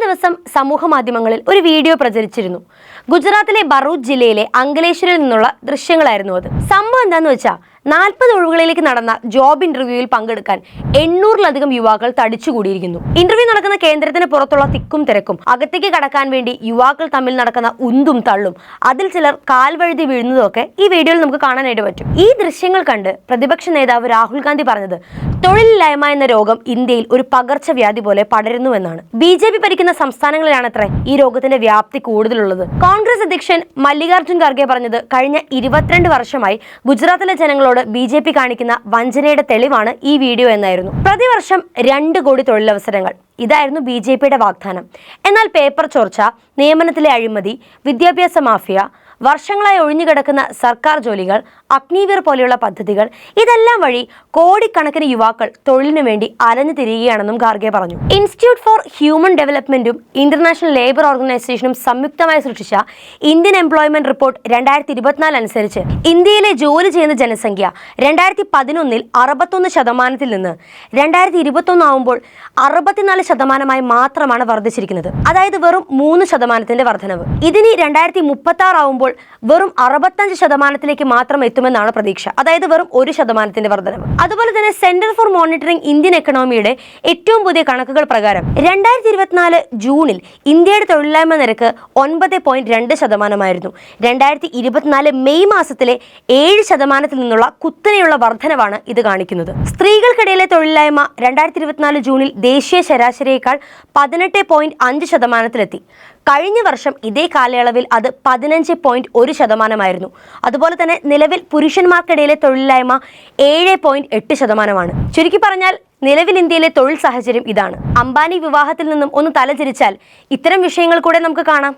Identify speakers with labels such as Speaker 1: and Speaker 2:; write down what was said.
Speaker 1: ദിവസം സമൂഹ മാധ്യമങ്ങളിൽ ഒരു വീഡിയോ പ്രചരിച്ചിരുന്നു. ഗുജറാത്തിലെ ഭറൂച്ച് ജില്ലയിലെ അങ്കലേശ്വരിൽ നിന്നുള്ള ദൃശ്യങ്ങളായിരുന്നു അത്. സംഭവം എന്താണെന്ന് വെച്ചാൽ 40 ഒഴിവുകളിലേക്ക് നടന്ന ജോബ് ഇന്റർവ്യൂവിൽ പങ്കെടുക്കാൻ 800-ലധികം യുവാക്കൾ തടിച്ചുകൂടിയിരിക്കുന്നു. ഇന്റർവ്യൂ നടക്കുന്ന കേന്ദ്രത്തിന് പുറത്തുള്ള തിക്കും തിരക്കും, അകത്തേക്ക് കടക്കാൻ വേണ്ടി യുവാക്കൾ തമ്മിൽ നടക്കുന്ന ഉന്തും തള്ളും, അതിൽ ചിലർ കാൽവഴുതി വീഴുന്നതൊക്കെ ഈ വീഡിയോയിൽ നമുക്ക് കാണാനായിട്ട് പറ്റും. ഈ ദൃശ്യങ്ങൾ കണ്ട് പ്രതിപക്ഷ നേതാവ് രാഹുൽ ഗാന്ധി പറഞ്ഞത് തൊഴിലില്ലായ്മ എന്ന രോഗം ഇന്ത്യയിൽ ഒരു പകർച്ചവ്യാധി പോലെ പടരുന്നുവെന്നാണ്. BJP ഭരിക്കുന്ന സംസ്ഥാനങ്ങളിലാണത്രേ ഈ രോഗത്തിന്റെ വ്യാപ്തി കൂടുതലുള്ളത്. കോൺഗ്രസ് അധ്യക്ഷൻ മല്ലികാർജ്ജുൻ ഖാർഗെ പറഞ്ഞത് കഴിഞ്ഞ 22 വർഷമായി ഗുജറാത്തിലെ ജനങ്ങളോട് BJP കാണിക്കുന്ന വഞ്ചനയുടെ തെളിവാണ് ഈ വീഡിയോ എന്നായിരുന്നു. പ്രതിവർഷം 2 കോടി തൊഴിലവസരങ്ങൾ, ഇതായിരുന്നു BJPയുടെ വാഗ്ദാനം. എന്നാൽ പേപ്പർ ചോർച്ച, നിയമനത്തിലെ അഴിമതി, വിദ്യാഭ്യാസ മാഫിയ, വർഷങ്ങളായി ഒഴിഞ്ഞുകിടക്കുന്ന സർക്കാർ ജോലികൾ, അഗ്നിവീർ പോലെയുള്ള പദ്ധതികൾ, ഇതെല്ലാം വഴി കോടിക്കണക്കിന് യുവാക്കൾ തൊഴിലിനു വേണ്ടി അലഞ്ഞു തിരിയുകയാണെന്നും ഖാർഗെ പറഞ്ഞു. ഇൻസ്റ്റിറ്റ്യൂട്ട് ഫോർ ഹ്യൂമൻ ഡെവലപ്മെന്റും ഇന്റർനാഷണൽ ലേബർ ഓർഗനൈസേഷനും സംയുക്തമായി സൃഷ്ടിച്ച ഇന്ത്യൻ എംപ്ലോയ്മെന്റ് റിപ്പോർട്ട് 2024 അനുസരിച്ച് ഇന്ത്യയിലെ ജോലി ചെയ്യുന്ന ജനസംഖ്യ 2011 61% നിന്ന് 2021 ആവുമ്പോൾ 64% മാത്രമാണ് വർദ്ധിച്ചിരിക്കുന്നത്. അതായത് വെറും 3% വർധനവ്. ഇതിനി 2036 ആവുമ്പോൾ വെറും 65% മാത്രം എത്തുമെന്നാണ് പ്രതീക്ഷ. അതായത് വെറും 1% വർധനവ്. അതുപോലെ തന്നെ സെന്റർ ഫോർ മോണിറ്ററിംഗ് ഇന്ത്യൻ എക്കണോമിയുടെ ഏറ്റവും പുതിയ കണക്കുകൾ പ്രകാരം 2024 ജൂണിൽ ഇന്ത്യയുടെ തൊഴിലില്ലായ്മ നിരക്ക് 9.2%. 2024 മെയ് മാസത്തിലെ 7% നിന്നുള്ള കുത്തനെയുള്ള വർധനവാണ് ഇത് കാണിക്കുന്നത്. സ്ത്രീകൾക്കിടയിലെ തൊഴിലില്ലായ്മ 2024 ജൂണിൽ ദേശീയ ശരാശരിയേക്കാൾ 18.5%-ലെത്തി. കഴിഞ്ഞ വർഷം ഇതേ കാലയളവിൽ അത് 15.1%. അതുപോലെ തന്നെ നിലവിൽ പുരുഷന്മാർക്കിടയിലെ തൊഴിലില്ലായ്മ 7.8%. ചുരുക്കി പറഞ്ഞാൽ നിലവിൽ ഇന്ത്യയിലെ തൊഴിൽ സാഹചര്യം ഇതാണ്. അംബാനി വിവാഹത്തിൽ നിന്നും ഒന്ന് തലചിരിച്ചാൽ ഇത്തരം വിഷയങ്ങൾ കൂടെ നമുക്ക് കാണാം.